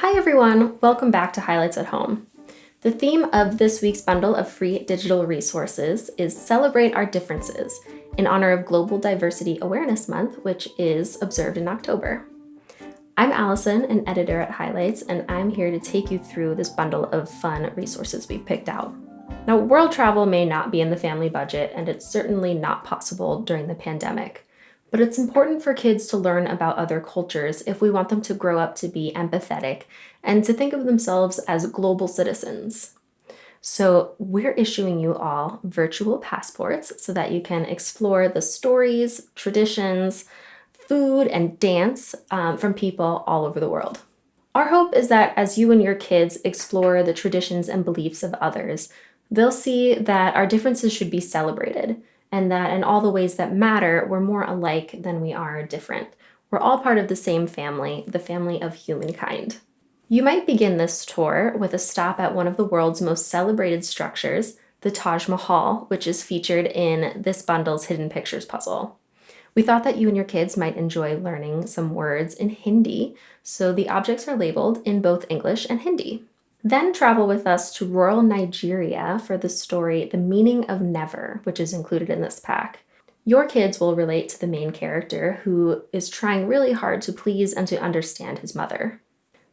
Hi everyone, welcome back to Highlights at Home. The theme of this week's bundle of free digital resources is Celebrate Our Differences in honor of Global Diversity Awareness Month, which is observed in October. I'm Allison, an editor at Highlights, and I'm here to take you through this bundle of fun resources we've picked out. Now, world travel may not be in the family budget, and it's certainly not possible during the pandemic. But it's important for kids to learn about other cultures if we want them to grow up to be empathetic and to think of themselves as global citizens. So, we're issuing you all virtual passports so that you can explore the stories, traditions, food, and dance from people all over the world. Our hope is that as you and your kids explore the traditions and beliefs of others, they'll see that our differences should be celebrated and that in all the ways that matter, we're more alike than we are different. We're all part of the same family, the family of humankind. You might begin this tour with a stop at one of the world's most celebrated structures, the Taj Mahal, which is featured in this bundle's Hidden Pictures puzzle. We thought that you and your kids might enjoy learning some words in Hindi, so the objects are labeled in both English and Hindi. Then travel with us to rural Nigeria for the story The Meaning of Never, which is included in this pack. Your kids will relate to the main character who is trying really hard to please and to understand his mother.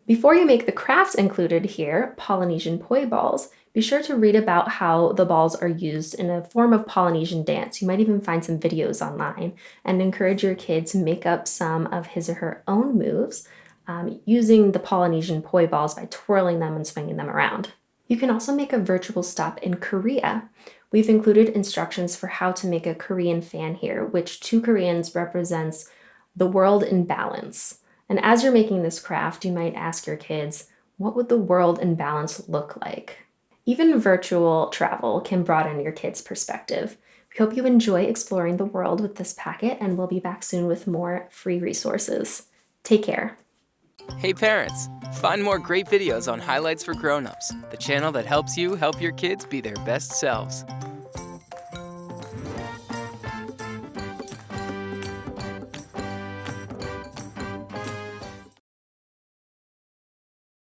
Before you make the crafts included here, Polynesian poi balls, be sure to read about how the balls are used in a form of Polynesian dance. You might even find some videos online and encourage your kid to make up some of his or her own moves using the Polynesian poi balls by twirling them and swinging them around. You can also make a virtual stop in Korea. We've included instructions for how to make a Korean fan here, which two Koreans represents the world in balance. And as you're making this craft, you might ask your kids, what would the world in balance look like? Even virtual travel can broaden your kids' perspective. We hope you enjoy exploring the world with this packet, and we'll be back soon with more free resources. Take care. Hey parents, find more great videos on Highlights for Grown-ups, the channel that helps you help your kids be their best selves.